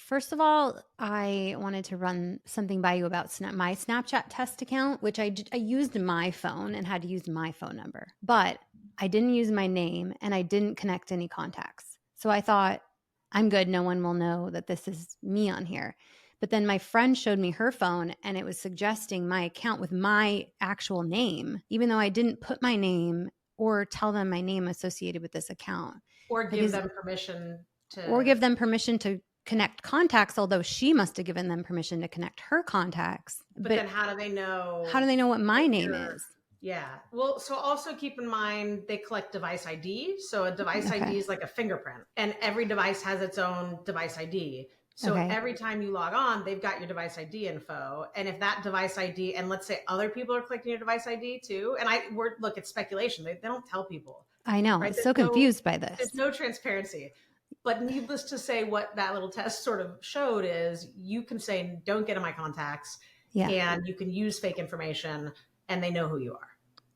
First of all, I wanted to run something by you about my Snapchat test account, which I used my phone and had to use my phone number, but I didn't use my name and I didn't connect any contacts. So I thought, I'm good. No one will know that this is me on here. But then my friend showed me her phone and it was suggesting my account with my actual name, even though I didn't put my name or tell them my name associated with this account. Or Like, give them permission or to. give them permission to connect contacts, although she must have given them permission to connect her contacts. But But then how do they know how do they know what my that name you're? is? Yeah. Well, so also keep in mind they collect device ID. So a device Okay. ID is like a fingerprint, and every device has its own device ID. So Okay. every time you log on, they've got your device ID info. And if that device ID, and let's say other people are collecting your device ID too, and look, it's speculation. They don't tell people, I know. I'm right? so confused by There's this. no transparency. But needless to say, what that little test sort of showed is you can say, don't get in my contacts, Yeah. and you can use fake information, and they know who you are.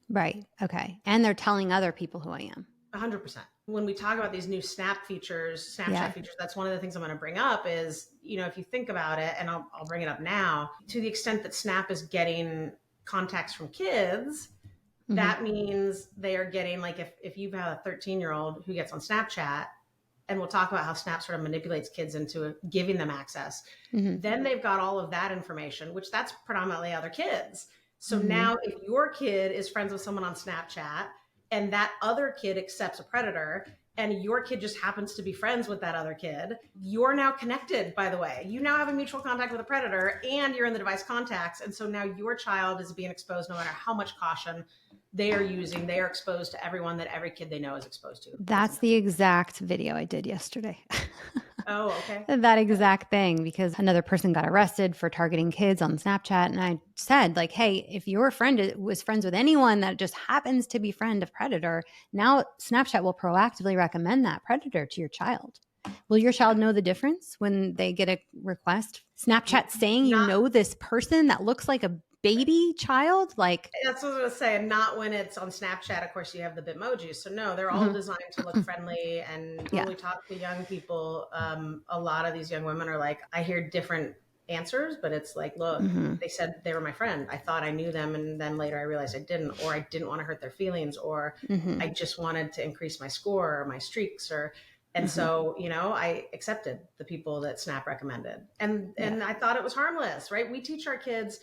Right. Okay. And they're telling other people who I am. 100%. When we talk about these new Snapchat Yeah. features, that's one of the things I'm going to bring up is, if you think about it, and I'll bring it up now, to the extent that Snap is getting contacts from kids, Mm-hmm. that means they are getting, like, if you've had a 13-year-old who gets on Snapchat, and we'll talk about how Snap sort of manipulates kids into giving them access. Mm-hmm. Then they've got all of that information, which that's predominantly other kids. So Mm-hmm. now if your kid is friends with someone on Snapchat and that other kid accepts a predator and your kid just happens to be friends with that other kid, you're now connected, by the way. You now have a mutual contact with a predator and you're in the device contacts. And so now your child is being exposed no matter how much caution they are using. They are exposed to everyone that every kid they know is exposed to. That's the exact video I did yesterday. Oh, okay. That exact thing, because another person got arrested for targeting kids on Snapchat. And I said, like, hey, if your friend was friends with anyone that just happens to be friend of predator, now Snapchat will proactively recommend that predator to your child. Will your child know the difference when they get a request? Snapchat saying you Not. know this person that looks like a baby child? Like, That's what I was going to say. And not when it's on Snapchat. Of course, you have the Bitmojis. So no, they're all mhm. designed to look friendly. And when Yeah. we talk to young people, a lot of these young women are like, I hear different answers, but it's like, look, Mm-hmm. they said they were my friend. I thought I knew them, and then later I realized I didn't, or I didn't want to hurt their feelings, or Mm-hmm. I just wanted to increase my score or my streaks, or. And Mm-hmm. so, I accepted the people that Snap recommended, and Yeah. I thought it was harmless, right? We teach our kids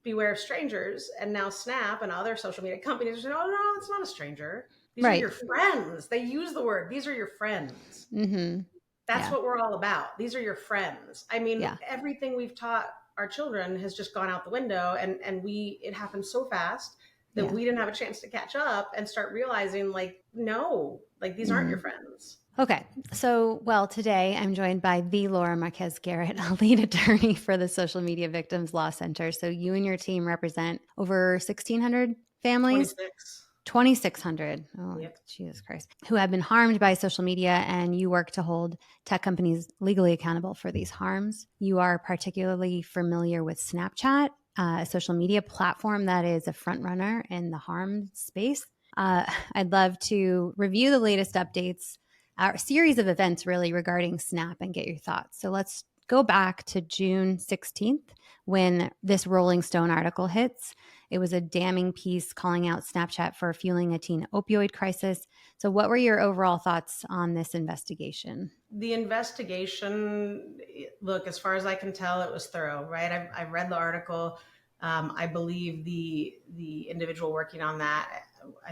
beware of strangers, and now Snap and other social media companies are saying, oh no, it's not a stranger, these are Right. your friends. They use the word, these are your friends. Mm-hmm. That's Yeah. what we're all about. These are your friends. I mean, Yeah. everything we've taught our children has just gone out the window, and it happened so fast that Yeah. we didn't have a chance to catch up and start realizing, like, no, like, these aren't Mm-hmm. your friends. Okay. So, well, today I'm joined by the Laura Marquez Garrett, a lead attorney for the Social Media Victims Law Center. So, you and your team represent over 1,600 families, 26. 2,600. Oh, Yep. Jesus Christ. Who have been harmed by social media, and you work to hold tech companies legally accountable for these harms. You are particularly familiar with Snapchat, a social media platform that is a front runner in the harm space. I'd love to review the latest updates, our series of events really regarding Snap, and get your thoughts. So let's go back to June 16th when this Rolling Stone article hits. It was a damning piece calling out Snapchat for fueling a teen opioid crisis. So what were your overall thoughts on this investigation? The investigation, look, as far as I can tell, it was thorough, right? I've read the article. I believe the individual working on that,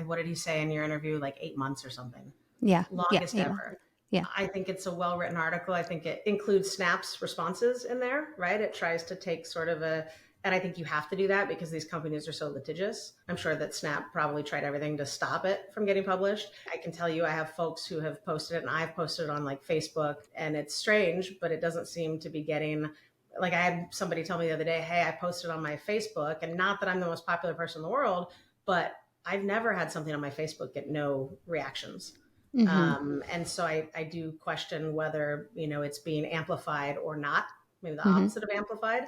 what did he say in your interview? Like 8 months or something. Yeah. Longest 8 months. ever. Yeah. I think it's a well-written article. I think it includes Snap's responses in there, right? It tries to take sort of and I think you have to do that because these companies are so litigious. I'm sure that Snap probably tried everything to stop it from getting published. I can tell you I have folks who have posted it, and I've posted it on like Facebook, and it's strange, but it doesn't seem to be getting, like, I had somebody tell me the other day, hey, I posted on my Facebook, and not that I'm the most popular person in the world, but I've never had something on my Facebook get no reactions. Mm-hmm. And so I do question whether, it's being amplified or not, maybe the Mm-hmm. opposite of amplified.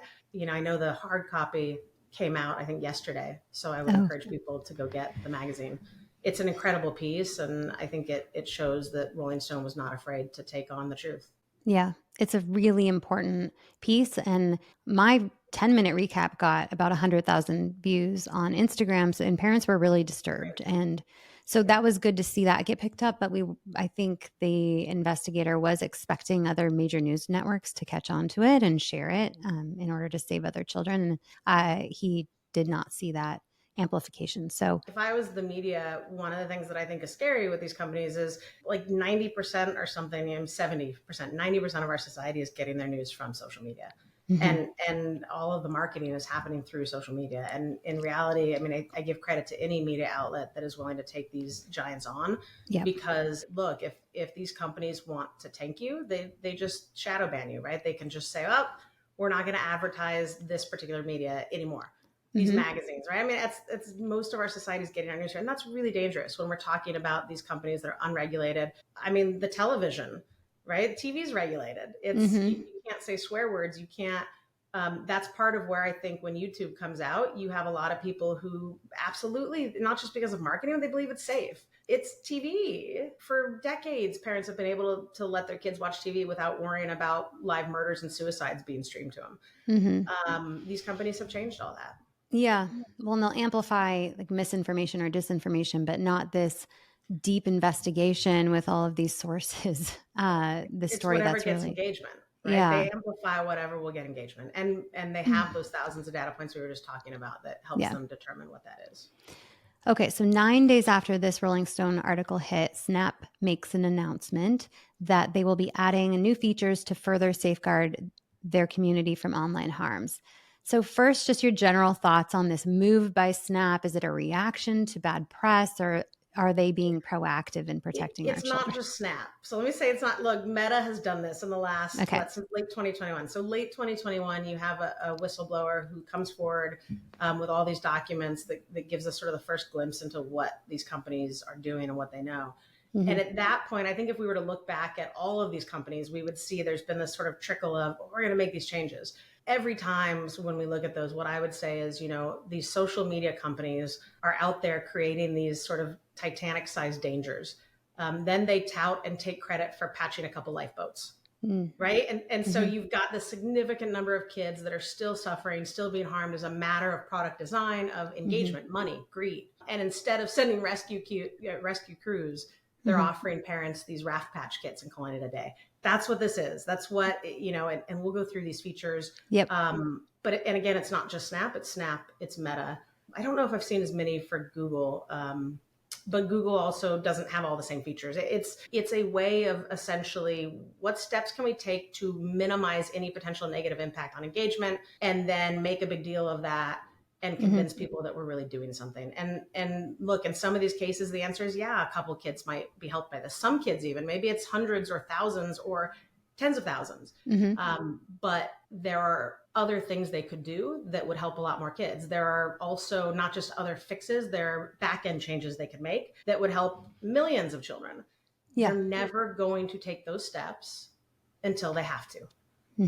I know the hard copy came out, I think, yesterday. So I would Oh, encourage people to go get the magazine. It's an incredible piece. And I think it shows that Rolling Stone was not afraid to take on the truth. yeah. It's a really important piece. And my 10-minute recap got about 100,000 views on Instagram. And parents were really disturbed. And so that was good to see that get picked up. But I think the investigator was expecting other major news networks to catch on to it and share it in order to save other children. And he did not see that amplification. So if I was the media, one of the things that I think is scary with these companies is like 90% or something, 70%, 90% of our society is getting their news from social media. And all of the marketing is happening through social media. And in reality, I mean, I give credit to any media outlet that is willing to take these giants on, because look, if these companies want to tank you, they just shadow ban you, right? They can just say, oh, we're not going to advertise this particular media anymore. These magazines, right? I mean, it's most of our society is getting our news, and that's really dangerous when we're talking about these companies that are unregulated. I mean, the television, right? TV is regulated. It's you can't say swear words. You can't. That's part of where I think when YouTube comes out, you have a lot of people who absolutely, not just because of marketing, they believe it's safe. It's TV. For decades, parents have been able to let their kids watch TV without worrying about live murders and suicides being streamed to them. These companies have changed all that. Yeah. Well, they'll amplify like misinformation or disinformation, but not this deep investigation with all of these sources. The story whatever that's gets really engagement, right? Yeah. They amplify whatever will get engagement, and they have those thousands of data points we were just talking about that helps them determine what that is. Okay, so 9 days after this Rolling Stone article hit, Snap makes an announcement that they will be adding new features to further safeguard their community from online harms. So first, just your general thoughts on this move by Snap. Is it a reaction to bad press, or are they being proactive in protecting our children? It's not just Snap. So let me say it's not. Look, Meta has done this in the last, since late 2021. So late 2021, you have a whistleblower who comes forward with all these documents that gives us sort of the first glimpse into what these companies are doing and what they know. And at that point, I think if we were to look back at all of these companies, we would see there's been this sort of trickle of, we're going to make these changes. Every time when we look at those, what I would say is, these social media companies are out there creating these sort of Titanic sized dangers. Then they tout and take credit for patching a couple lifeboats. Right. And so you've got this significant number of kids that are still suffering, still being harmed as a matter of product design, of engagement, money, greed. And instead of sending rescue crews, they're offering parents these Raft Patch kits and calling it a day. That's what this is. That's what, and we'll go through these features. But again, it's not just Snap, it's Meta. I don't know if I've seen as many for Google, but Google also doesn't have all the same features. It's a way of essentially, what steps can we take to minimize any potential negative impact on engagement, and then make a big deal of that and convince people that we're really doing something. And look, in some of these cases, the answer is, yeah, a couple kids might be helped by this. Some kids even, maybe it's hundreds or thousands or tens of thousands. But there are other things they could do that would help a lot more kids. There are also not just other fixes, there are back-end changes they could make that would help millions of children. They're never going to take those steps until they have to.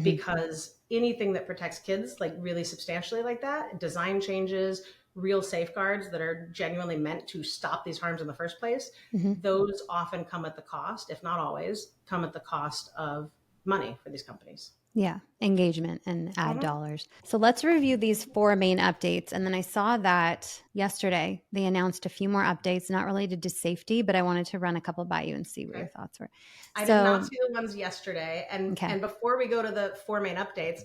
Because anything that protects kids, like really substantially like that, design changes, real safeguards that are genuinely meant to stop these harms in the first place, those often come at the cost, if not always, come at the cost of money for these companies. Yeah, engagement and ad dollars. So let's review these 4 main updates. And then I saw that yesterday they announced a few more updates, not related to safety, but I wanted to run a couple by you and see what your thoughts were. I did not see the ones yesterday. And before we go to the 4 main updates,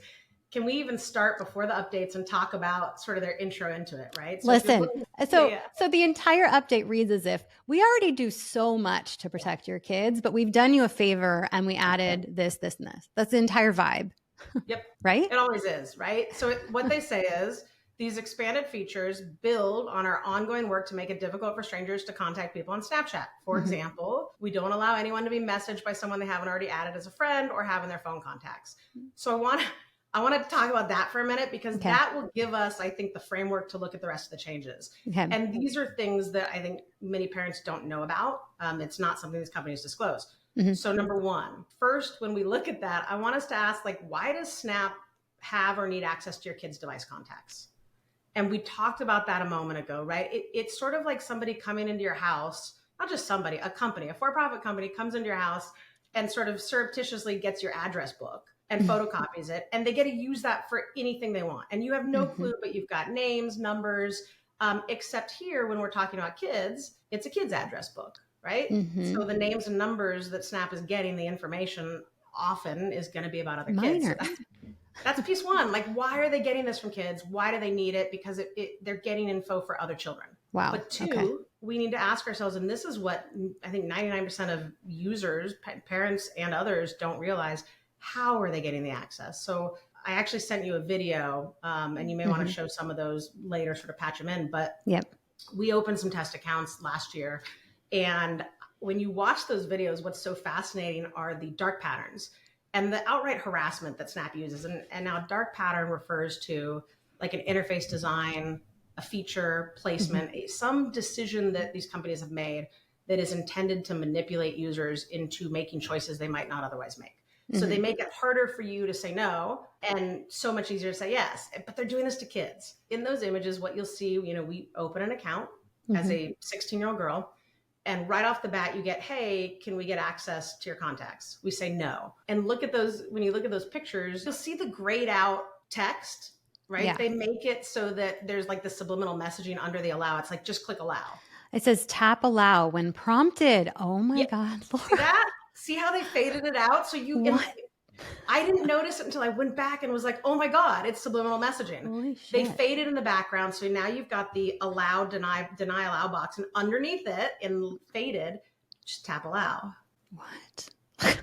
can we even start before the updates and talk about sort of their intro into it, right? So so the entire update reads as if we already do so much to protect your kids, but we've done you a favor and we added this, this, and this. That's the entire vibe. Yep. Right? It always is, right? So what they say is, these expanded features build on our ongoing work to make it difficult for strangers to contact people on Snapchat. For example, we don't allow anyone to be messaged by someone they haven't already added as a friend or have in their phone contacts. So I want to talk about that for a minute, because that will give us, I think, the framework to look at the rest of the changes. And these are things that I think many parents don't know about. It's not something these companies disclose. So number 1, first, when we look at that, I want us to ask, why does Snap have or need access to your kids' device contacts? And we talked about that a moment ago, right? It's sort of like somebody coming into your house, not just somebody, a company, a for-profit company comes into your house and sort of surreptitiously gets your address book and photocopies it, and they get to use that for anything they want. And you have no clue, but you've got names, numbers, except here when we're talking about kids, it's a kid's address book, right? So the names and numbers that Snap is getting, the information often is going to be about other kids. So that's piece one. Like, why are they getting this from kids? Why do they need it? Because they're getting info for other children. Wow. But two, we need to ask ourselves, and this is what I think 99% of users, parents and others don't realize, how are they getting the access? So I actually sent you a video, and you may want to show some of those later, sort of patch them in. But we opened some test accounts last year. And when you watch those videos, what's so fascinating are the dark patterns and the outright harassment that Snap uses. And now dark pattern refers to like an interface design, a feature placement, some decision that these companies have made that is intended to manipulate users into making choices they might not otherwise make. So they make it harder for you to say no and so much easier to say yes. But they're doing this to kids. In those images, what you'll see, we open an account as a 16-year-old girl. And right off the bat, you get, hey, can we get access to your contacts? We say no. And look at those, when you look at those pictures, you'll see the grayed out text, right? Yeah. They make it so that there's like the subliminal messaging under the allow. It's like, just click allow. It says tap allow when prompted. Oh my God, Laura. See that? See how they faded it out? So I didn't notice it until I went back and was like, oh my God, it's subliminal messaging. Holy shit. They faded in the background. So now you've got the allow, deny allow box, and underneath it in faded, just tap allow. What?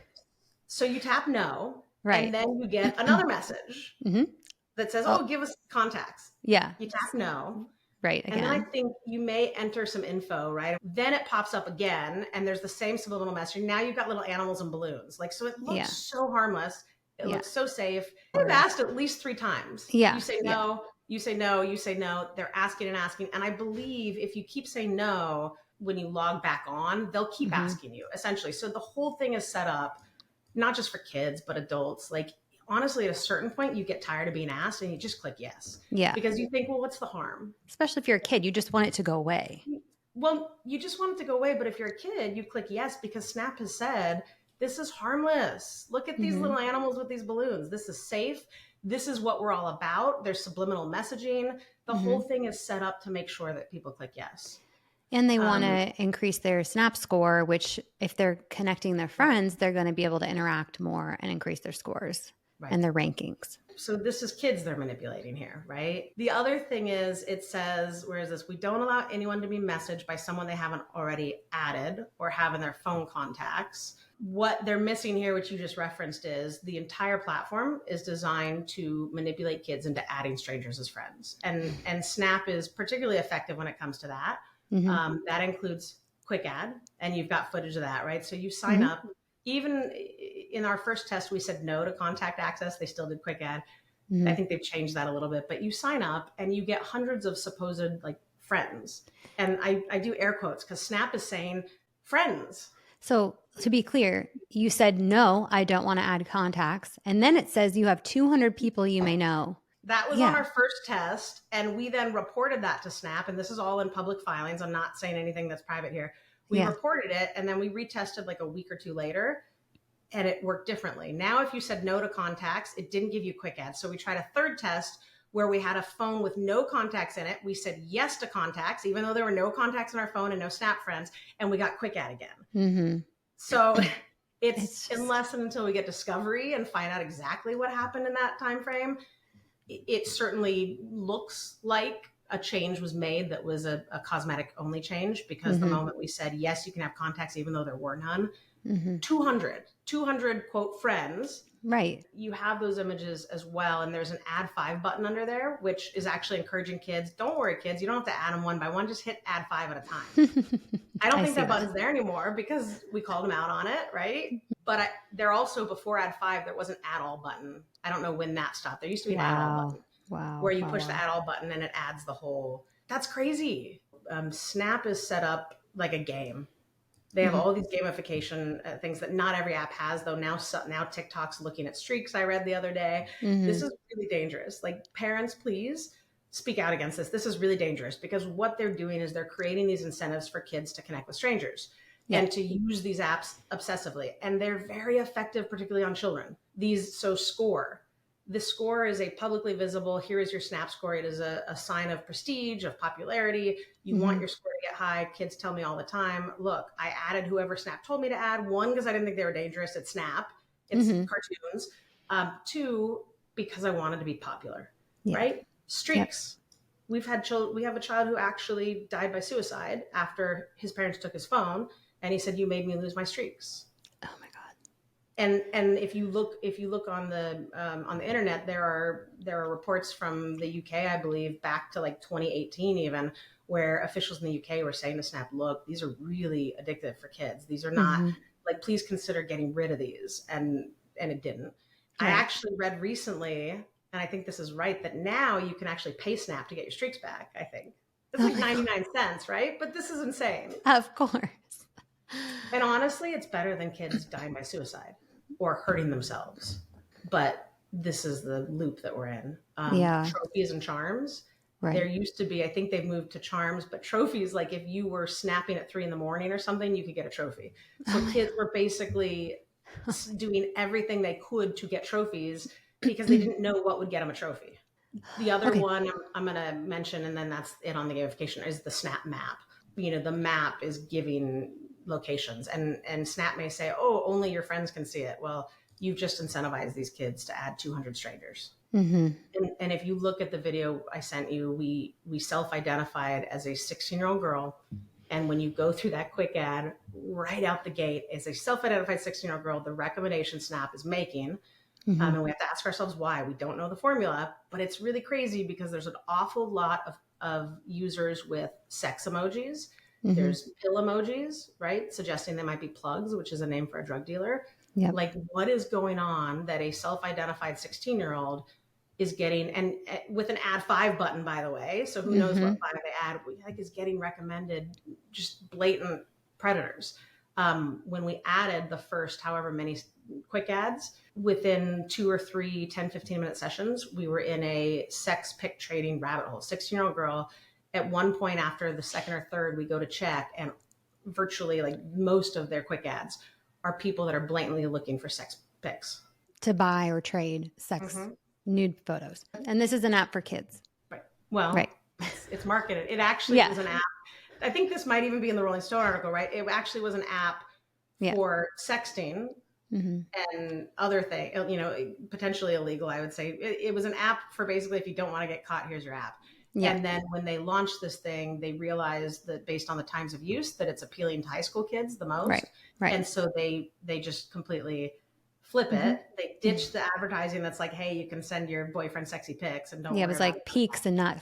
So you tap no, right? And then you get another message that says, give us contacts. Yeah. You tap no. Right. Again. And then I think you may enter some info, right? Then it pops up again and there's the same subliminal messaging. Now you've got little animals and balloons. Like, so it looks so harmless. It looks so safe. They've asked at least 3 times. Yeah. You say no, you say no, you say no. They're asking and asking. And I believe if you keep saying no, when you log back on, they'll keep asking you essentially. So the whole thing is set up, not just for kids, but adults. Like, honestly, at a certain point, you get tired of being asked and you just click yes. Yeah. Because you think, well, what's the harm? Especially if you're a kid, you just want it to go away. Well, you just want it to go away. But if you're a kid, you click yes because Snap has said, this is harmless. Look at these little animals with these balloons. This is safe. This is what we're all about. There's subliminal messaging. The whole thing is set up to make sure that people click yes. And they want to increase their Snap score, which if they're connecting their friends, they're going to be able to interact more and increase their scores. Right. And their rankings. So this is kids they're manipulating here, right? The other thing is it says, where is this? We don't allow anyone to be messaged by someone they haven't already added or have in their phone contacts. What they're missing here, which you just referenced, is the entire platform is designed to manipulate kids into adding strangers as friends. And Snap is particularly effective when it comes to that. That includes quick add, and you've got footage of that, right? So you sign up. Even in our first test, we said no to contact access. They still did quick add. I think they've changed that a little bit, but you sign up and you get hundreds of supposed like friends. And I do air quotes because Snap is saying friends. So to be clear, you said, no, I don't want to add contacts. And then it says you have 200 people you may know. That was on our first test. And we then reported that to Snap. And this is all in public filings. I'm not saying anything that's private here. We reported it and then we retested like a week or 2 later and it worked differently. Now, if you said no to contacts, it didn't give you quick add. So we tried a third test where we had a phone with no contacts in it. We said yes to contacts, even though there were no contacts in our phone and no Snap friends, and we got quick add again. So it's unless and until we get discovery and find out exactly what happened in that time frame, it certainly looks like a change was made that was a cosmetic only change, because the moment we said, yes, you can have contacts, even though there were none, 200 quote friends, right? You have those images as well. And there's an add 5 button under there, which is actually encouraging kids. Don't worry, kids. You don't have to add them one by one. Just hit add 5 at a time. I don't think that button's there anymore because we called them out on it. Right. But they're also, before add 5, there was an add all button. I don't know when that stopped. There used to be an add all button. Where you push the add all button and it adds the whole. That's crazy. Snap is set up like a game. They have all these gamification things that not every app has, though. Now TikTok's looking at streaks, I read the other day. This is really dangerous. Like, parents, please speak out against this. This is really dangerous because what they're doing is they're creating these incentives for kids to connect with strangers. and to use these apps obsessively. And they're very effective, particularly on children. Score. The score is a publicly visible, here is your Snap score. It is a sign of prestige, of popularity. You want your score to get high. Kids tell me all the time, look, I added whoever Snap told me to add. One, because I didn't think they were dangerous. It's Snap. It's cartoons. Two, because I wanted to be popular, right? Streaks. We have a child who actually died by suicide after his parents took his phone, and he said, you made me lose my streaks. Oh my God. And if you look on the internet, there are reports from the UK, I believe, back to like 2018 even, where officials in the UK were saying to Snap, look, these are really addictive for kids. These are not like, please consider getting rid of these. And it didn't. I actually read recently, and I think this is right, that now you can actually pay Snap to get your streaks back, I think. It's like 99 cents, right? But this is insane. Of course. And honestly, it's better than kids dying by suicide or hurting themselves. But this is the loop that we're in. Trophies and charms. Right. There used to be, I think they've moved to charms, but trophies, like if you were snapping at 3 a.m. or something, you could get a trophy. So kids were basically doing everything they could to get trophies because they didn't know what would get them a trophy. The other one I'm going to mention, and then that's it on the gamification, is the Snap Map. The map is giving locations, and Snap may say, oh, only your friends can see it. Well, you've just incentivized these kids to add 200 strangers. And if you look at the video I sent you, we self-identified as a 16-year-old girl. And when you go through that quick ad, right out the gate, as a self-identified 16-year-old girl, the recommendation Snap is making, and we have to ask ourselves why. We don't know the formula, but it's really crazy because there's an awful lot of users with sex emojis. There's pill emojis, right? Suggesting they might be plugs, which is a name for a drug dealer. Yep. Like, what is going on that a self-identified 16-year-old is getting, and with an add 5 button, by the way. So who knows what line of the ad is getting recommended, just blatant predators. When we added the first, however many quick ads, within 2 or 3 10, 15-minute sessions, we were in a sex pic trading rabbit hole. 16-year-old girl. At one point after the second or third, we go to check, and virtually like most of their quick ads are people that are blatantly looking for sex pics. To buy or trade sex nude photos. And this is an app for kids. Right. Well, it's marketed. It actually was an app. I think this might even be in the Rolling Stone article, right? It actually was an app for sexting and other things, potentially illegal, I would say. It was an app for basically, if you don't want to get caught, here's your app. Yeah. And then when they launched this thing, they realized that based on the times of use, that it's appealing to high school kids the most. Right. And so they just completely flip it. They ditch the advertising that's like, hey, you can send your boyfriend sexy pics and don't. Yeah, it was like peaks and not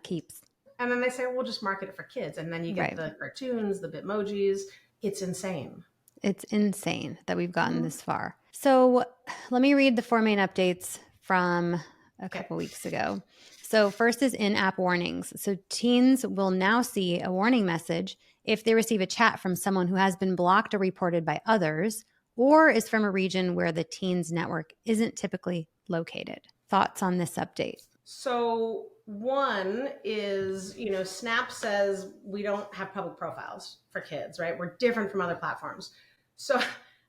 keeps. And then they say, well, we'll just market it for kids. And then you get the cartoons, the Bitmojis. It's insane. It's insane that we've gotten this far. So let me read the 4 main updates from a couple weeks ago. So first is in-app warnings. So teens will now see a warning message if they receive a chat from someone who has been blocked or reported by others, or is from a region where the teens network isn't typically located. Thoughts on this update? So one is, Snap says we don't have public profiles for kids, right? We're different from other platforms. So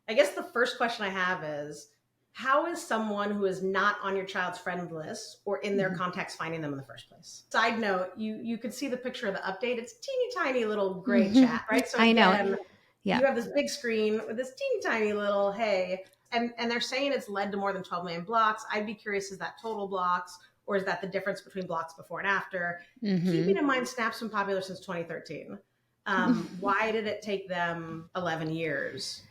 I guess the first question I have is, how is someone who is not on your child's friend list or in their contacts finding them in the first place? Side note, you could see the picture of the update. It's teeny tiny little gray chat, right? So I know. You have this big screen with this teeny tiny little, hey, and they're saying it's led to more than 12 million blocks. I'd be curious, is that total blocks, or is that the difference between blocks before and after? Keeping in mind, Snap's been popular since 2013. Why did it take them 11 years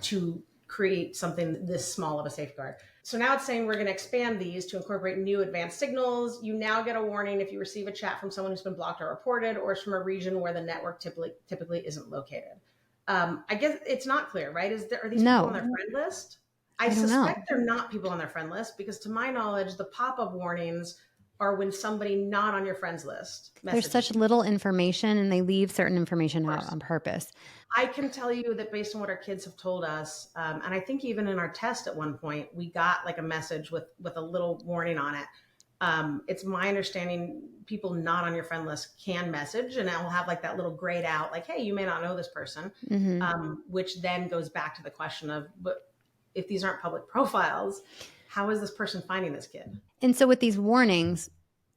to create something this small of a safeguard? So now it's saying we're going to expand these to incorporate new advanced signals. You now get a warning if you receive a chat from someone who's been blocked or reported, or is from a region where the network typically isn't located. I guess it's not clear, right? Are these people on their friend list? I suspect they're not people on their friend list, because to my knowledge, the pop-up warnings are when somebody not on your friends list messages. There's such little information, and they leave certain information out on purpose. I can tell you that based on what our kids have told us, and I think even in our test at one point, we got like a message with a little warning on it. It's my understanding people not on your friend list can message, and I'll have like that little grayed out, like, hey, you may not know this person, which then goes back to the question of, but if these aren't public profiles, how is this person finding this kid? And so with these warnings,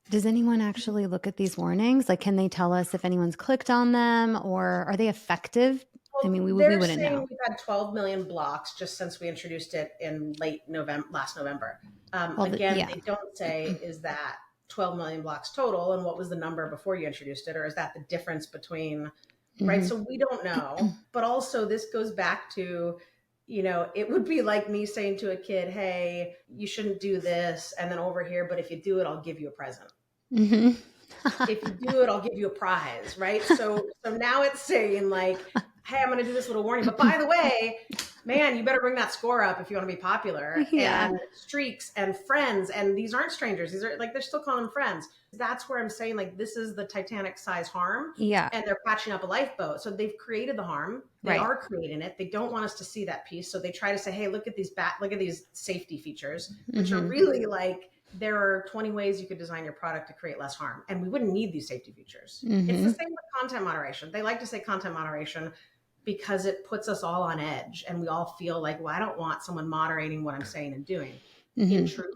does anyone actually look at these warnings? Like, can they tell us if anyone's clicked on them, or are they effective? Well, I mean, we they're wouldn't saying know. we've had 12 million blocks just since we introduced it in last November. They don't say, is that 12 million blocks total, and what was the number before you introduced it, or is that the difference between, right? So we don't know. But also this goes back to, it would be like me saying to a kid, hey, you shouldn't do this, and then over here, but if you do it, I'll give you a present. If you do it, I'll give you a prize, right? So now it's saying like, hey, I'm going to do this little warning, but by the way, man, you better bring that score up if you want to be popular. Yeah. And streaks and friends, and these aren't strangers. These are like, they're still calling them friends. That's where I'm saying like, this is the Titanic size harm. Yeah. And they're patching up a lifeboat. So they've created the harm. They are creating it. They don't want us to see that piece. So they try to say, hey, look at these safety features, which are really like, there are 20 ways you could design your product to create less harm. And we wouldn't need these safety features. It's the same with content moderation. They like to say content moderation because it puts us all on edge and we all feel like, well, I don't want someone moderating what I'm saying and doing. In truth,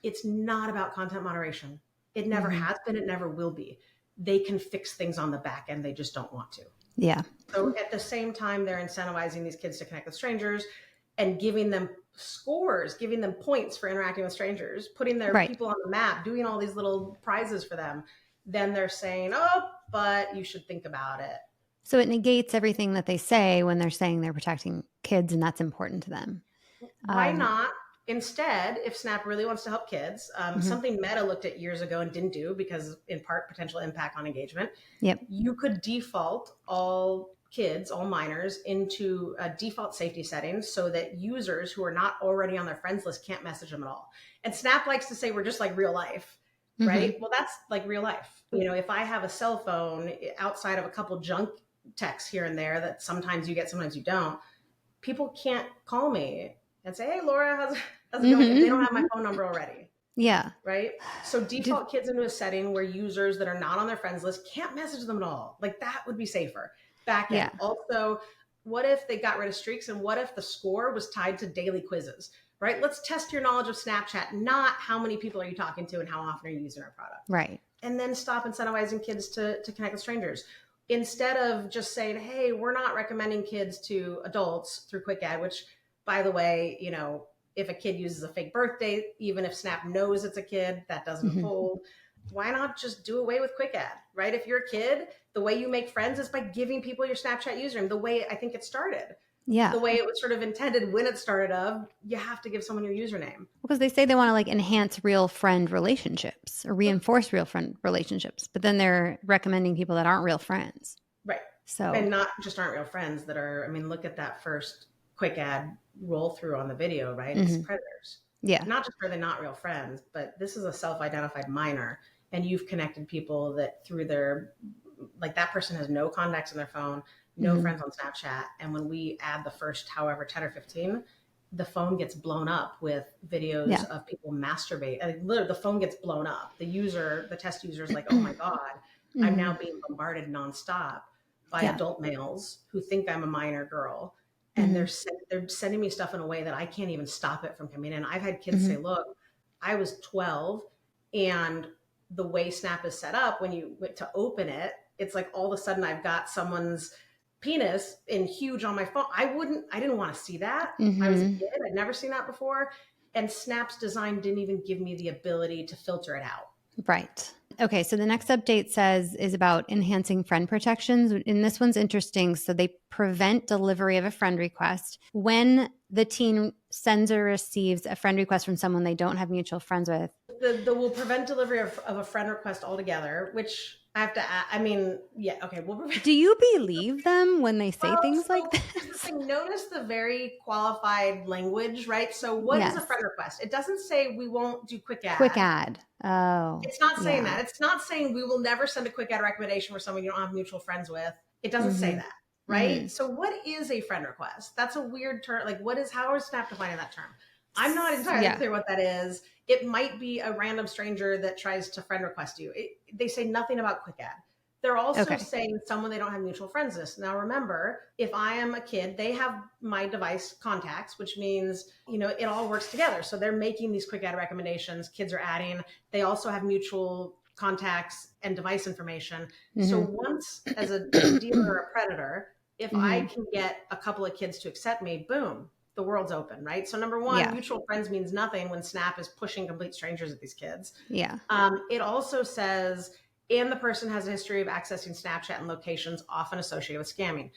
it's not about content moderation. It never has been. It never will be. They can fix things on the back end. They just don't want to. Yeah. So at the same time, they're incentivizing these kids to connect with strangers and giving them scores, giving them points for interacting with strangers, putting their people on the map, doing all these little prizes for them. Then they're saying, oh, but you should think about it. So it negates everything that they say when they're saying they're protecting kids and that's important to them. Why not? Instead, if Snap really wants to help kids, something Meta looked at years ago and didn't do because in part potential impact on engagement, you could default all kids, all minors, into a default safety settings so that users who are not already on their friends list can't message them at all. And Snap likes to say we're just like real life, right? Well, that's like real life. If I have a cell phone outside of a couple junk texts here and there that sometimes you get, sometimes you don't, people can't call me and say, hey, Laura, how's it going? If they don't have my phone number already. Yeah. Right. So default kids into a setting where users that are not on their friends list can't message them at all. Like that would be safer. Back end. Also, what if they got rid of streaks and what if the score was tied to daily quizzes, right? Let's test your knowledge of Snapchat, not how many people are you talking to and how often are you using our product. Right. And then stop incentivizing kids to connect with strangers. Instead of just saying, hey, we're not recommending kids to adults through Quick Add, which by the way, if a kid uses a fake birthday, even if Snap knows it's a kid, that doesn't hold. Why not just do away with Quick Add, right? If you're a kid, the way you make friends is by giving people your Snapchat username, the way I think it started. Yeah. The way it was sort of intended when it started of, you have to give someone your username. Because they say they want to like enhance real friend relationships or reinforce real friend relationships, but then they're recommending people that aren't real friends. Right. So, and not just aren't real friends that are, look at that first Quick Add roll through on the video, right? It's predators. Yeah. Not just are they not real friends, but this is a self-identified minor. And you've connected people that through their, like that person has no contacts on their phone, no friends on Snapchat. And when we add the first, however, 10 or 15, the phone gets blown up with videos of people masturbate. And literally the phone gets blown up. The test user is like, oh my God, I'm now being bombarded nonstop by adult males who think I'm a minor girl. And they're sending me stuff in a way that I can't even stop it from coming in. I've had kids say, look, I was 12 and the way Snap is set up, when you went to open it, it's like all of a sudden I've got someone's penis in huge on my phone. I didn't want to see that. I was a kid. I'd never seen that before. And Snap's design didn't even give me the ability to filter it out. Right. Okay. So the next update is about enhancing friend protections. And this one's interesting. So they prevent delivery of a friend request when the teen sends or receives a friend request from someone they don't have mutual friends with. Will prevent delivery of a friend request altogether, which I have to, we'll prevent. Do you believe them when they say things like this? Notice the very qualified language, right? So what is a friend request? It doesn't say we won't do Quick Add. Quick Add. Oh. It's not saying that. It's not saying we will never send a Quick Add recommendation for someone you don't have mutual friends with. It doesn't say that, right? So what is a friend request? That's a weird term. Like how is Snap defining that term? I'm not entirely Yeah. clear what that is. It might be a random stranger that tries to friend request you. They say nothing about quick add. They're also Okay. saying someone they don't have mutual friends list. Now remember, if I am a kid, they have my device contacts, which means, it all works together. So they're making these quick add recommendations. Kids are adding. They also have mutual contacts and device information. So Mm-hmm. once as a dealer or a predator, if I Mm-hmm. can get a couple of kids to accept me, boom, the world's open, right? So number one, Yeah. mutual friends means nothing when Snap is pushing complete strangers at these kids. Yeah. It also says, and the person has a history of accessing Snapchat and locations often associated with scamming.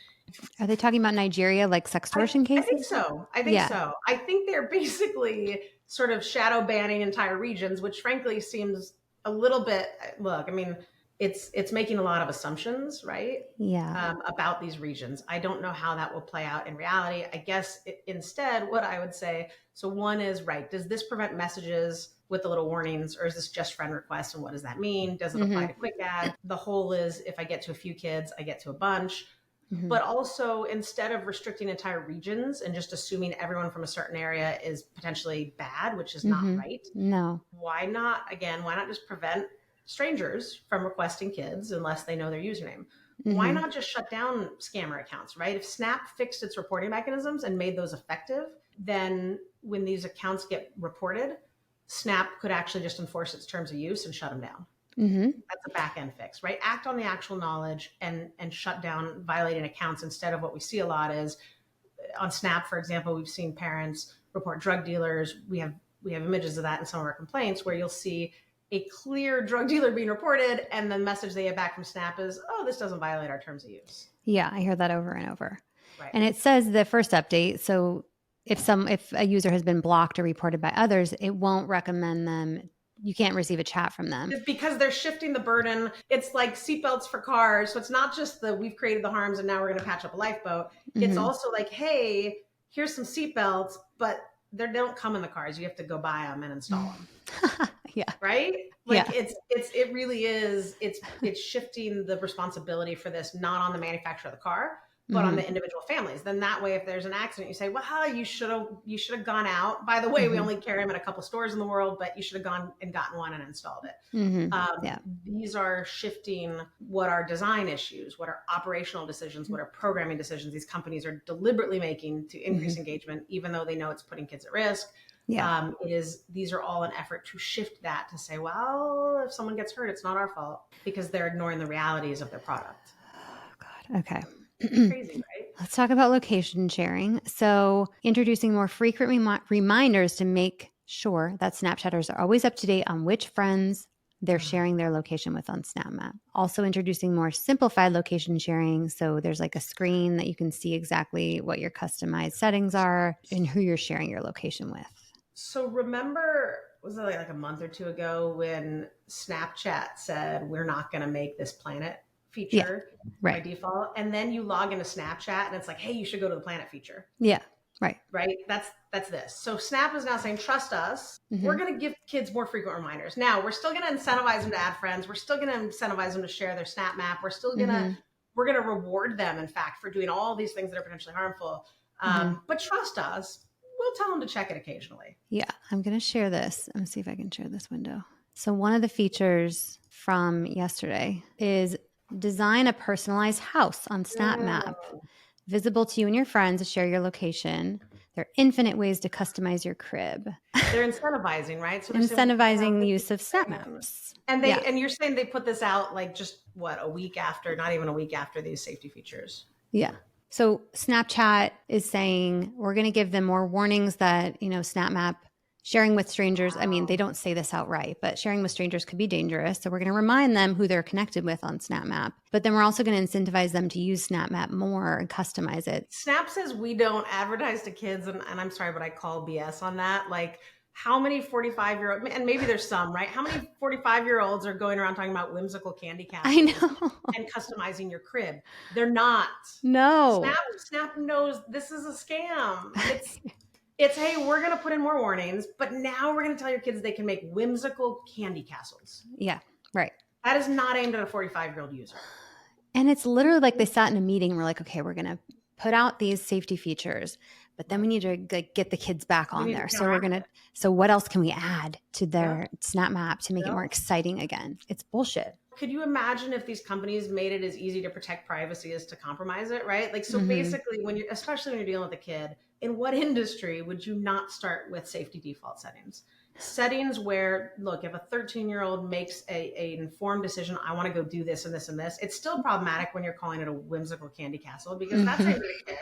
Are they talking about Nigeria, like sextortion I think cases? so. I think Yeah. so. I think they're basically sort of shadow banning entire regions, which frankly seems a little bit, look, I mean, it's making a lot of assumptions, right? Yeah. About these regions. I don't know how that will play out in reality. I guess instead, what I would say, so one is, right, does this prevent messages with the little warnings, or is this just friend requests? And what does that mean? Does it apply Mm-hmm. to quick add? The whole is, if I get to a few kids, I get to a bunch. Mm-hmm. But also, instead of restricting entire regions and just assuming everyone from a certain area is potentially bad, which is not Mm-hmm. right, No. why not just prevent strangers from requesting kids unless they know their username? Why Mm-hmm. not just shut down scammer accounts, right? If Snap fixed its reporting mechanisms and made those effective, then when these accounts get reported, Snap could actually just enforce its terms of use and shut them down. Mm-hmm. That's a back end fix, right? Act on the actual knowledge and shut down violating accounts, instead of what we see a lot is on Snap, for example, we've seen parents report drug dealers. We have images of that in some of our complaints, where you'll see a clear drug dealer being reported, and the message they get back from Snap is, "Oh, this doesn't violate our terms of use." Yeah, I hear that over and over. Right. And it says the first update. So if a user has been blocked or reported by others, it won't recommend them. You can't receive a chat from them. Because they're shifting the burden. It's like seatbelts for cars. So it's not just we've created the harms and now we're going to patch up a lifeboat. It's Mm-hmm. also like, hey, here's some seatbelts, but they don't come in the cars. You have to go buy them and install them. Yeah. Right? Like Yeah. it really is. It's shifting the responsibility for this not on the manufacturer of the car, but on the individual families. Then that way, if there's an accident, you say, well, you should have gone out. By the way, we only carry them at a couple stores in the world, but you should have gone and gotten one and installed it. Yeah. These are shifting what are design issues, what are operational decisions, what are programming decisions these companies are deliberately making to increase engagement, even though they know it's putting kids at risk. Yeah. These are all an effort to shift that, to say, well, if someone gets hurt, it's not our fault, because they're ignoring the realities of their product. Oh, God. Okay. Crazy, right? Let's talk about location sharing. So, introducing more frequent reminders to make sure that Snapchatters are always up to date on which friends they're sharing their location with on SnapMap. Also, introducing more simplified location sharing. So, there's like a screen that you can see exactly what your customized settings are and who you're sharing your location with. So, remember, was it like a month or two ago when Snapchat said, we're not going to make this planet feature by default, and then you log into Snapchat and it's like, hey, you should go to the planet feature. Yeah. Right. That's this. So Snap is now saying, trust us. We're going to give kids more frequent reminders. Now we're still going to incentivize them to add friends. We're still going to incentivize them to share their Snap map. We're still going to we're going to reward them, in fact, for doing all these things that are potentially harmful. But trust us, we'll tell them to check it occasionally. Yeah, I'm going to share this. Let me see if I can share this window. So one of the features from yesterday is design a personalized house on SnapMap, visible to you and your friends to share your location. There are infinite ways to customize your crib. They're incentivizing, right? So incentivizing the use of SnapMaps. And and you're saying they put this out like just a week after, not even a week after these safety features. Yeah. So Snapchat is saying we're going to give them more warnings that, SnapMap sharing with strangers. I mean, they don't say this outright, but sharing with strangers could be dangerous. So we're going to remind them who they're connected with on SnapMap. But then we're also going to incentivize them to use SnapMap more and customize it. Snap says we don't advertise to kids. And I'm sorry, but I call BS on that. Like, how many 45-year-old, and maybe there's some, right? How many 45-year-olds are going around talking about whimsical candy castles I know. and customizing your crib? They're not. No. Snap knows this is a scam. It's, hey, we're going to put in more warnings, but now we're going to tell your kids they can make whimsical candy castles. Yeah, right. That is not aimed at a 45-year-old user. And it's literally like they sat in a meeting and we're like, okay, we're going to put out these safety features, but then we need to get the kids back on there. So so what else can we add to their Snap Map to make it more exciting again? It's bullshit. Could you imagine if these companies made it as easy to protect privacy as to compromise it, right? Like, so basically especially when you're dealing with a kid, in what industry would you not start with safety default settings? Settings where, look, if a 13-year-old makes a informed decision, I want to go do this and this and this, it's still problematic when you're calling it a whimsical candy castle because that's a kid.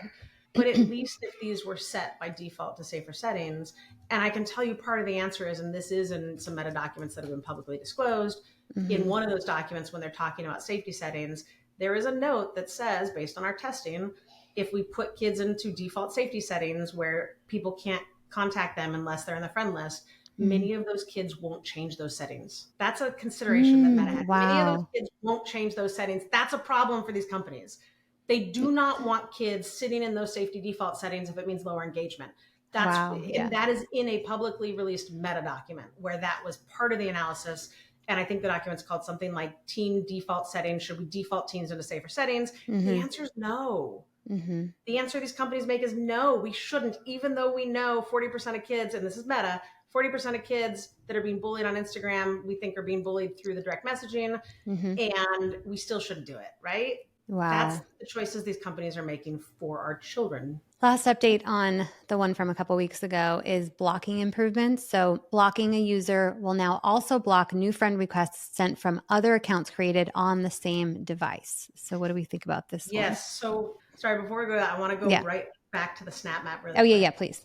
But at least if these were set by default to safer settings, and I can tell you part of the answer is, and this is in some meta documents that have been publicly disclosed, in one of those documents when they're talking about safety settings, there is a note that says, based on our testing, if we put kids into default safety settings where people can't contact them unless they're in the friend list, many of those kids won't change those settings. That's a consideration that Meta had. Many of those kids won't change those settings. That's a problem for these companies. They do not want kids sitting in those safety default settings if it means lower engagement. And that is in a publicly released Meta document where that was part of the analysis. And I think the document's called something like teen default settings. Should we default teens into safer settings? The answer is no. The answer these companies make is no, we shouldn't, even though we know 40% of kids, and this is Meta, 40% of kids that are being bullied on Instagram, we think are being bullied through the direct messaging, and we still shouldn't do it, right? Wow. That's the choices these companies are making for our children. Last update on the one from a couple weeks ago is blocking improvements. So blocking a user will now also block new friend requests sent from other accounts created on the same device. So what do we think about this one? Yes. So sorry, before we go to that, I want to go right back to the Snap Map really quick. Yeah, yeah, please.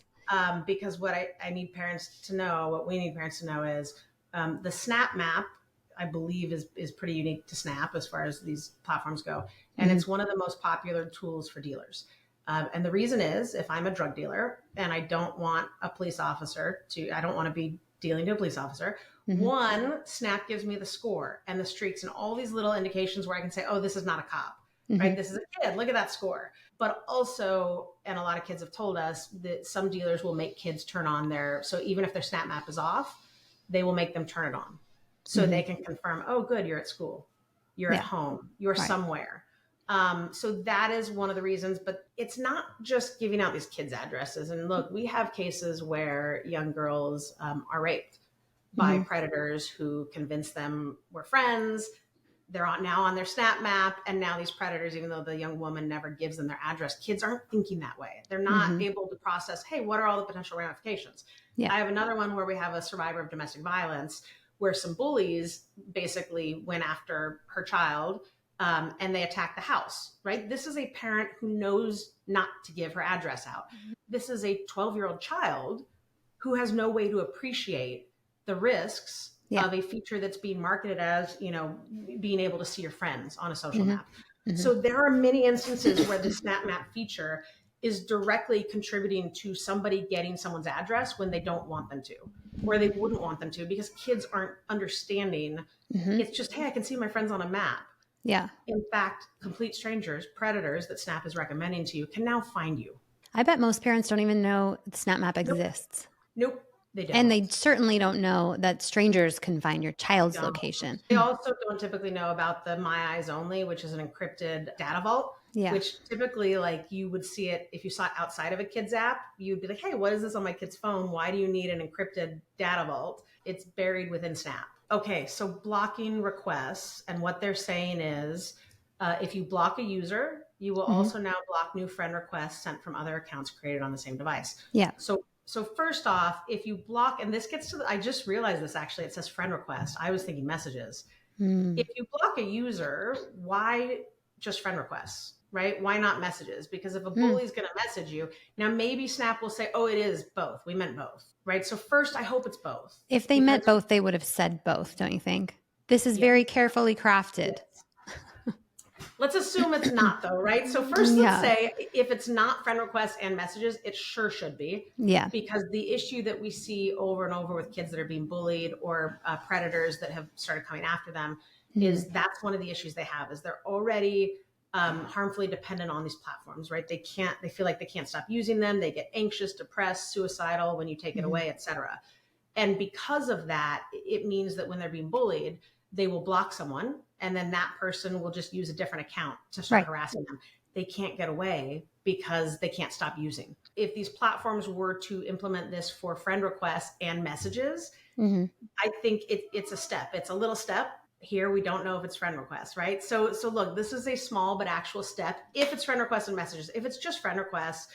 Because what I need parents to know, what we need parents to know is the Snap Map, I believe, is pretty unique to Snap as far as these platforms go. And it's one of the most popular tools for dealers. And the reason is, if I'm a drug dealer and I don't want a police officer I don't want to be dealing to a police officer, one, Snap gives me the score and the streaks and all these little indications where I can say, oh, this is not a cop, right? This is a kid. Look at that score. But also, and a lot of kids have told us that some dealers will make kids turn on so even if their Snap Map is off, they will make them turn it on. So they can confirm, oh, good, you're at school, you're at home, you're somewhere. So that is one of the reasons, but it's not just giving out these kids' addresses. And look, we have cases where young girls are raped by predators who convince them we're friends. They're now on their Snap Map. And now these predators, even though the young woman never gives them their address, kids aren't thinking that way. They're not able to process, hey, what are all the potential ramifications? I have another one where we have a survivor of domestic violence where some bullies basically went after her child and they attacked the house, right? This is a parent who knows not to give her address out. This is a 12-year-old child who has no way to appreciate the risks of a feature that's being marketed as, being able to see your friends on a social map. So there are many instances where the Snap Map feature is directly contributing to somebody getting someone's address when they don't want them to, or they wouldn't want them to, because kids aren't understanding. It's just, hey, I can see my friends on a map. Yeah. In fact, complete strangers, predators that Snap is recommending to you can now find you. I bet most parents don't even know the Snap Map exists. Nope. They don't. And they certainly don't know that strangers can find your child's location. They also don't typically know about the My Eyes Only, which is an encrypted data vault, which typically, like, you would see it if you saw it outside of a kid's app. You'd be like, hey, what is this on my kid's phone? Why do you need an encrypted data vault? It's buried within Snap. Okay, so blocking requests, and what they're saying is if you block a user, you will also now block new friend requests sent from other accounts created on the same device. Yeah. So first off, if you block, and this gets to I just realized this actually, it says friend request. I was thinking messages. If you block a user, why just friend requests, right? Why not messages? Because if a bully is going to message you, now maybe Snap will say, oh, it is both. We meant both, right? So first, I hope it's both. If they meant both, they would have said both, don't you think? This is very carefully crafted. Let's assume it's not, though, right? So first, let's say if it's not friend requests and messages, it sure should be. Yeah. Because the issue that we see over and over with kids that are being bullied or predators that have started coming after them is that's one of the issues they have, is they're already harmfully dependent on these platforms, right? They feel like they can't stop using them. They get anxious, depressed, suicidal when you take it away, etc. And because of that, it means that when they're being bullied, they will block someone, and then that person will just use a different account to start harassing them. they can't get away because they can't stop using. If these platforms were to implement this for friend requests and messages, I think it's a step. It's a little step. Here we don't know if it's friend requests, right? So look, this is a small but actual step. If it's friend requests and messages, if it's just friend requests,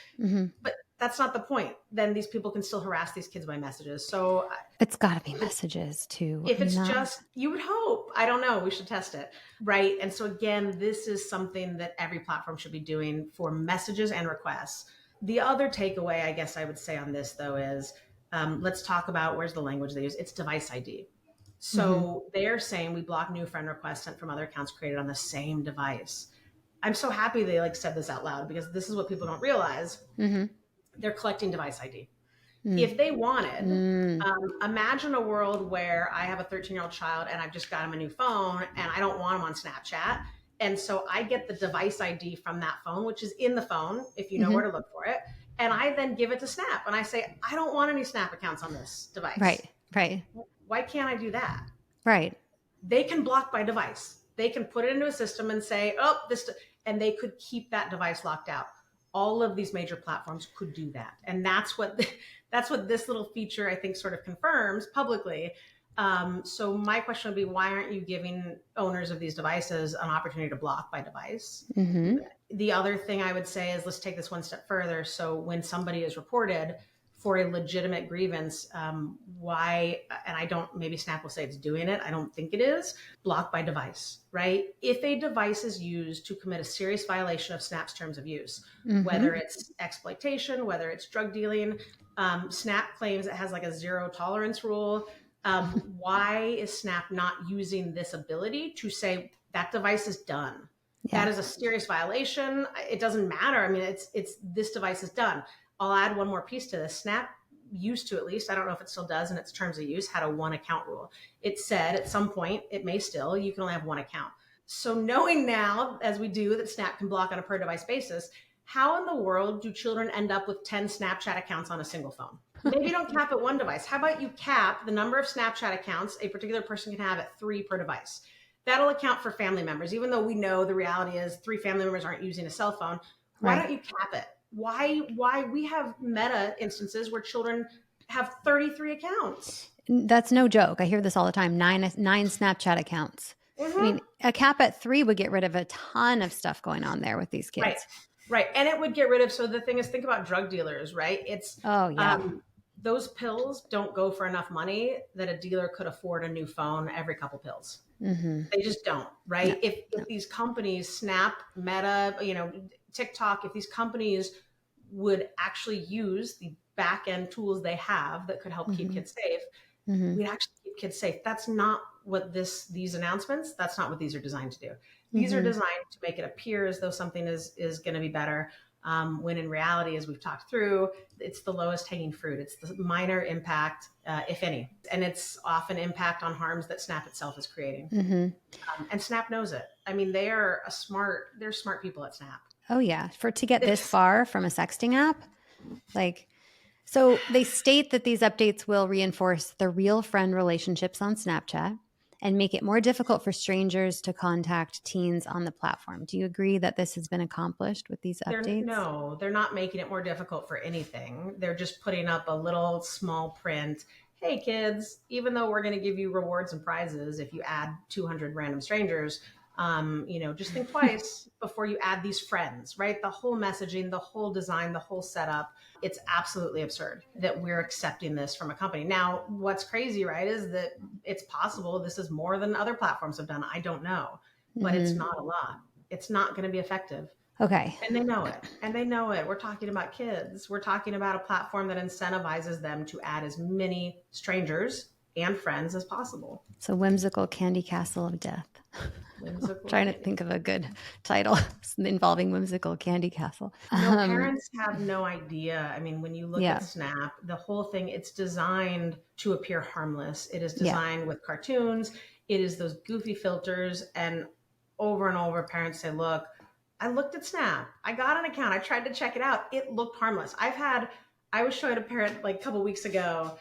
but that's not the point. Then these people can still harass these kids by messages. So it's got to be messages too. If it's just, you would hope. I don't know. We should test it, right? And so again, this is something that every platform should be doing for messages and requests. The other takeaway, I guess I would say on this though is, let's talk about where's the language they use. It's device ID. So they're saying we block new friend requests sent from other accounts created on the same device. I'm so happy they said this out loud, because this is what people don't realize. They're collecting device ID. If they wanted, imagine a world where I have a 13-year-old child and I've just got him a new phone and I don't want him on Snapchat. And so I get the device ID from that phone, which is in the phone, if you know where to look for it. And I then give it to Snap and I say, I don't want any Snap accounts on this device. Right. Why can't I do that? Right. They can block by device. They can put it into a system and say, oh, and they could keep that device locked out. All of these major platforms could do that. And that's what this little feature, I think, sort of confirms publicly. So my question would be, why aren't you giving owners of these devices an opportunity to block by device? The other thing I would say is, let's take this one step further. So when somebody is reported for a legitimate grievance, why, and I don't, maybe Snap will say it's doing it, I don't think it is, block by device, right? If a device is used to commit a serious violation of Snap's terms of use, whether it's exploitation, whether it's drug dealing, Snap claims it has like a zero tolerance rule. Why is Snap not using this ability to say that device is done? Yeah. That is a serious violation. It doesn't matter. I mean, it's this device is done. I'll add one more piece to this. Snap used to, at least, I don't know if it still does in its terms of use, had a one account rule. It said at some point, it may still, you can only have one account. So knowing now, as we do, that Snap can block on a per device basis, how in the world do children end up with 10 Snapchat accounts on a single phone? Maybe you don't cap at one device. How about you cap the number of Snapchat accounts a particular person can have at 3 per device? That'll account for family members, even though we know the reality is 3 family members aren't using a cell phone. Why don't you cap it? Why we have Meta instances where children have 33 accounts? That's no joke. I hear this all the time. 9 Snapchat accounts. I mean, a cap at 3 would get rid of a ton of stuff going on there with these kids. Right. And it would get rid of, so the thing is, think about drug dealers, right? It's, those pills don't go for enough money that a dealer could afford a new phone every couple pills. They just don't, right? No. If these companies, Snap, Meta, TikTok, if these companies would actually use the back end tools they have that could help keep kids safe, we'd actually keep kids safe. That's not what these announcements, that's not what these are designed to do. These are designed to make it appear as though something is going to be better, when in reality, as we've talked through, it's the lowest hanging fruit. It's the minor impact, if any, and it's often impact on harms that Snap itself is creating. And Snap knows it. I mean, they're smart people at Snap. Oh yeah. To get this far from a sexting app, so they state that these updates will reinforce the real friend relationships on Snapchat and make it more difficult for strangers to contact teens on the platform. Do you agree that this has been accomplished with these updates? No, they're not making it more difficult for anything. They're just putting up a little small print. Hey kids, even though we're going to give you rewards and prizes if you add 200 random strangers, just think twice before you add these friends, right? The whole messaging, the whole design, the whole setup, it's absolutely absurd that we're accepting this from a company. Now, what's crazy, right, is that it's possible this is more than other platforms have done. I don't know, but it's not a lot. It's not going to be effective. Okay. And they know it. We're talking about kids. We're talking about a platform that incentivizes them to add as many strangers and friends as possible. So whimsical candy castle of death. Trying to think of a good title involving whimsical candy castle. Parents have no idea. I mean, when you look at Snap, the whole thing, it's designed to appear harmless. It is designed with cartoons. It is those goofy filters. And over parents say, look, I looked at Snap. I got an account. I tried to check it out. It looked harmless. I was showing a parent a couple weeks ago,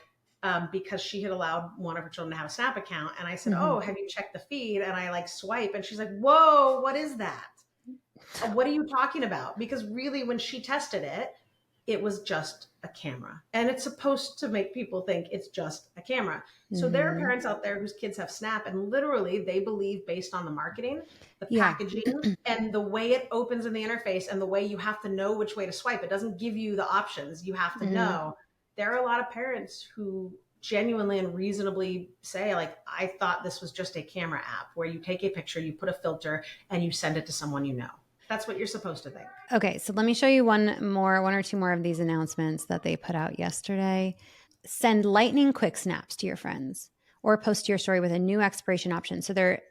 because she had allowed one of her children to have a Snap account. And I said, oh, have you checked the feed? And I swipe and she's like, whoa, what is that? What are you talking about? Because really, when she tested it, it was just a camera. And it's supposed to make people think it's just a camera. So there are Mm-hmm. parents out there whose kids have Snap, and literally they believe, based on the marketing, the Yeah. packaging, and the way it opens in the interface, and the way you have to know which way to swipe. It doesn't give you the options. You have to Mm-hmm. know. There are a lot of parents who genuinely and reasonably say, like, I thought this was just a camera app where you take a picture, you put a filter, and you send it to someone you know. That's what you're supposed to think. Okay, so let me show you one or two more of these announcements that they put out yesterday. Send lightning quick snaps to your friends or post to your story with a new expiration option. So they're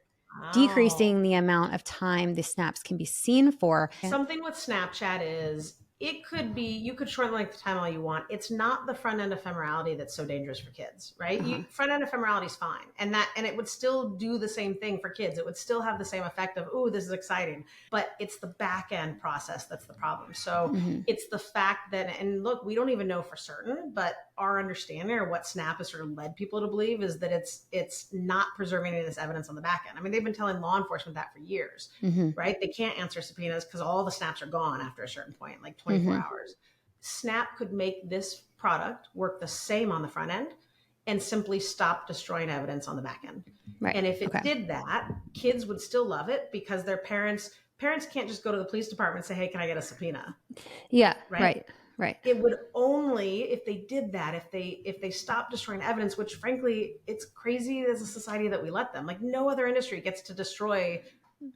decreasing the amount of time the snaps can be seen for. Something with Snapchat is it could be, you could shorten the length of time all you want. It's not the front end ephemerality that's so dangerous for kids, right? Front end ephemerality is fine. And it would still do the same thing for kids. It would still have the same effect of, ooh, this is exciting. But it's the back end process that's the problem. So it's the fact that, and look, we don't even know for certain, but our understanding, or what Snap has sort of led people to believe, is that it's not preserving any of this evidence on the back end. I mean, they've been telling law enforcement that for years, right? They can't answer subpoenas because all the snaps are gone after a certain point, like 24 hours. Snap could make this product work the same on the front end and simply stop destroying evidence on the back end. Right. And if it did that, kids would still love it because their parents can't just go to the police department and say, hey, can I get a subpoena? Yeah. Right. It would only, if they did that, if they stopped destroying evidence, which frankly, it's crazy as a society that we let them. Like, no other industry gets to destroy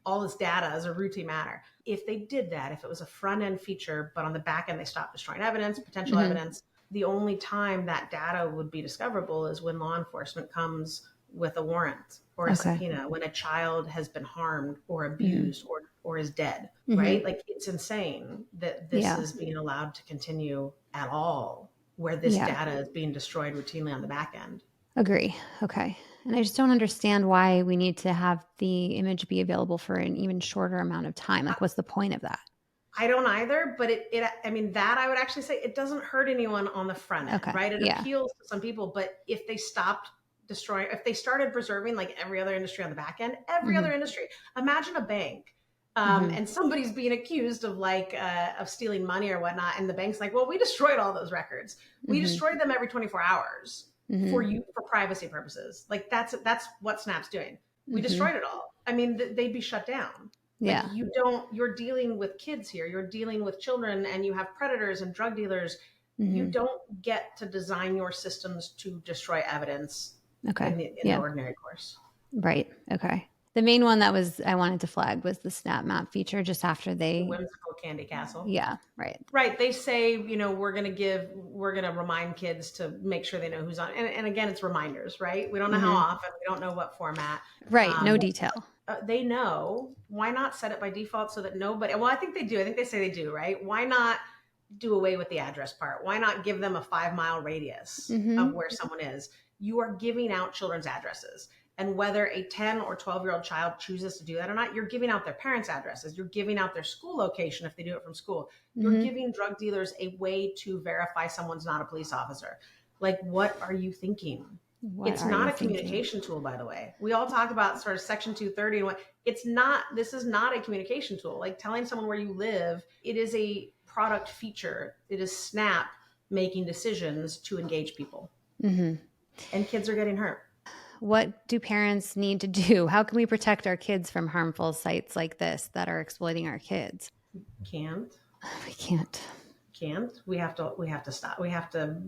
all this data as a routine matter. If they did that, if it was a front end feature, but on the back end they stopped destroying evidence, potential evidence, the only time that data would be discoverable is when law enforcement comes with a warrant or a subpoena, when a child has been harmed or abused or is dead, right? Like, it's insane that this is being allowed to continue at all, where this data is being destroyed routinely on the back end. Agree. Okay. And I just don't understand why we need to have the image be available for an even shorter amount of time. Like, what's the point of that? I don't either, but I mean, that I would actually say it doesn't hurt anyone on the front end, right? It appeals to some people, but if they stopped destroying, if they started preserving, like every other industry on the back end, every other industry, imagine a bank. And somebody's being accused of of stealing money or whatnot. And the bank's like, well, we destroyed all those records. We destroyed them every 24 hours for privacy purposes. Like, that's what Snap's doing. We destroyed it all. I mean, they'd be shut down. Yeah. Like, you're dealing with kids here. You're dealing with children, and you have predators and drug dealers. You don't get to design your systems to destroy evidence in the ordinary course. Right. Okay. The main one that I wanted to flag was the Snap Map feature just after the whimsical candy castle. Yeah. Right. Right. They say, we're going to remind kids to make sure they know who's on. And again, it's reminders, right? We don't know how often, we don't know what format. Right. No detail. They know. Why not set it by default so that nobody, well, I think they do. I think they say they do, right? Why not do away with the address part? Why not give them a 5-mile radius of where someone is? You are giving out children's addresses. And whether a 10 or 12-year-old child chooses to do that or not, you're giving out their parents' addresses. You're giving out their school location if they do it from school. You're giving drug dealers a way to verify someone's not a police officer. Like, what are you thinking? It's not a communication tool, by the way. We all talk about sort of Section 230 and this is not a communication tool. Like, telling someone where you live, it is a product feature. It is Snap making decisions to engage people. And kids are getting hurt. What do parents need to do? How can we protect our kids from harmful sites like this that are exploiting our kids? Can't. We can't. We have to stop. We have to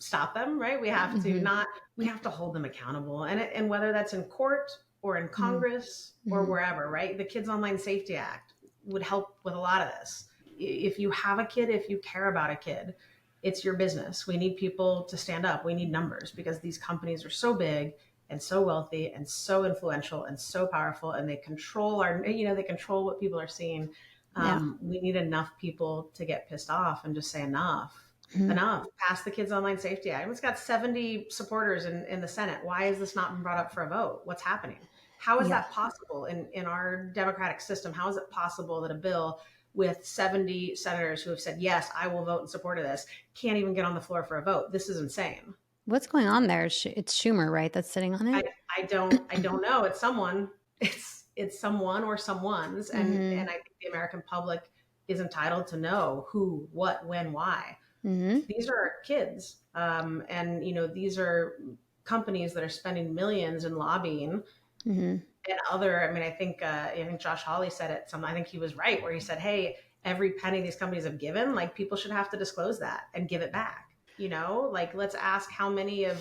stop them, right? We have to we have to hold them accountable. And whether that's in court or in Congress or wherever, right? The Kids Online Safety Act would help with a lot of this. If you have a kid, if you care about a kid, it's your business. We need people to stand up. We need numbers because these companies are so big and so wealthy and so influential and so powerful, and they control they control what people are seeing. We need enough people to get pissed off and just say enough. Pass the Kids Online Safety Act. It's got 70 supporters in the Senate. Why has this not been brought up for a vote? What's happening? How is that possible in our democratic system? How is it possible that a bill with 70 senators who have said, yes, I will vote in support of this, can't even get on the floor for a vote? This is insane. What's going on there? It's Schumer, right? That's sitting on it. I don't know. It's someone. it's someone or someone's, Mm-hmm. and I think the American public is entitled to know who, what, when, why. Mm-hmm. These are kids, and these are companies that are spending millions in lobbying Mm-hmm. and other. I mean, I think Josh Hawley said it. I think he was right where he said, "Hey, every penny these companies have given, like people should have to disclose that and give it back." Like let's ask how many of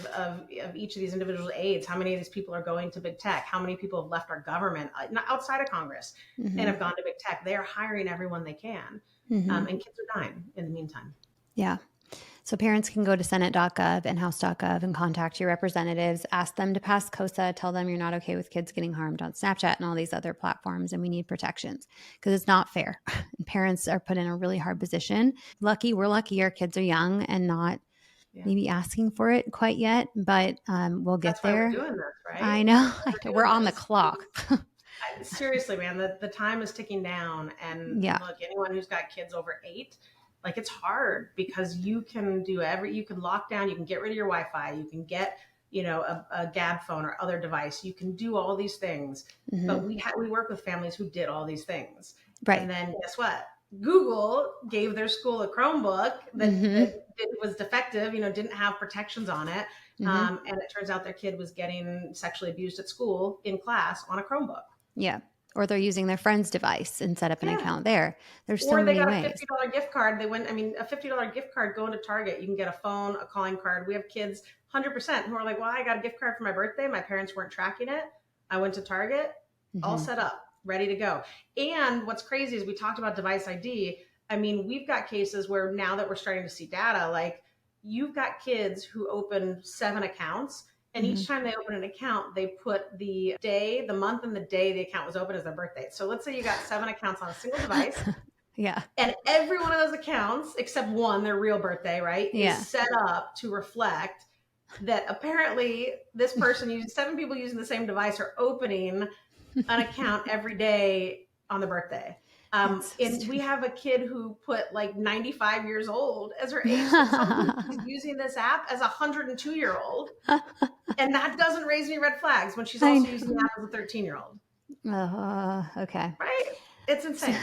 each of these individual aides, how many of these people are going to big tech, how many people have left our government, not outside of Congress, and Mm-hmm. have gone to big tech. They are hiring everyone they can, Mm-hmm. and kids are dying in the meantime. Yeah. So parents can go to senate.gov and house.gov and contact your representatives, ask them to pass KOSA, tell them you're not okay with kids getting harmed on Snapchat and all these other platforms, and we need protections because it's not fair. And parents are put in a really hard position. We're lucky our kids are young and not Yeah, maybe asking for it quite yet, but we'll get that's why we're there. doing this, right? I know. That's why we're We're doing on the this. clock. Seriously, man, the time is ticking down. And Yeah. look, anyone who's got kids over 8, like it's hard because you can lock down, you can get rid of your Wi-Fi, you can get, a Gab phone or other device, you can do all these things. Mm-hmm. But we work with families who did all these things. Right. And then guess what? Google gave their school a Chromebook Mm-hmm. that was defective, didn't have protections on it. Mm-hmm. And it turns out their kid was getting sexually abused at school in class on a Chromebook. Yeah. Or they're using their friend's device and set up an Yeah. account there. There's so Or they many got a ways. $50 gift card. A $50 gift card going to Target. You can get a phone, a calling card. We have kids 100% who are like, well, I got a gift card for my birthday. My parents weren't tracking it. I went to Target, all Mm-hmm. set up, ready to go. And what's crazy is we talked about device ID. I mean, we've got cases where now that we're starting to see data, like you've got kids who open 7 accounts. And Mm-hmm. each time they open an account, they put the day, the month, and the day the account was open as their birthday. So let's say you got 7 accounts on a single device. Yeah. And every one of those accounts, except one, their real birthday, right, Yeah. is set up to reflect that apparently this person using 7 people using the same device are opening an account every day on the birthday. It's so And we have a kid who put like 95 years old as her age. So she's using this app as a 102-year-old. And that doesn't raise any red flags when she's I also know. using the app as a 13-year-old. Okay. Right? It's So, insane.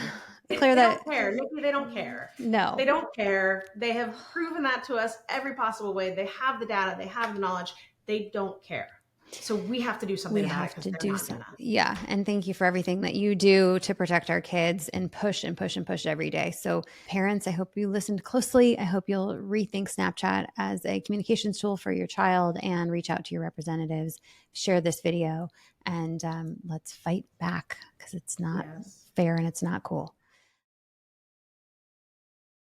clear They that. don't care. Nikki, they don't care. No. They don't care. They have proven that to us every possible way. They have the data. They have the knowledge. They don't care. So we have to do something We about it have because to they're do not something. gonna. Yeah. And thank you for everything that you do to protect our kids and push and push and push every day. So, parents, I hope you listened closely. I hope you'll rethink Snapchat as a communications tool for your child and reach out to your representatives, share this video, and let's fight back because it's not Yes. fair and it's not cool.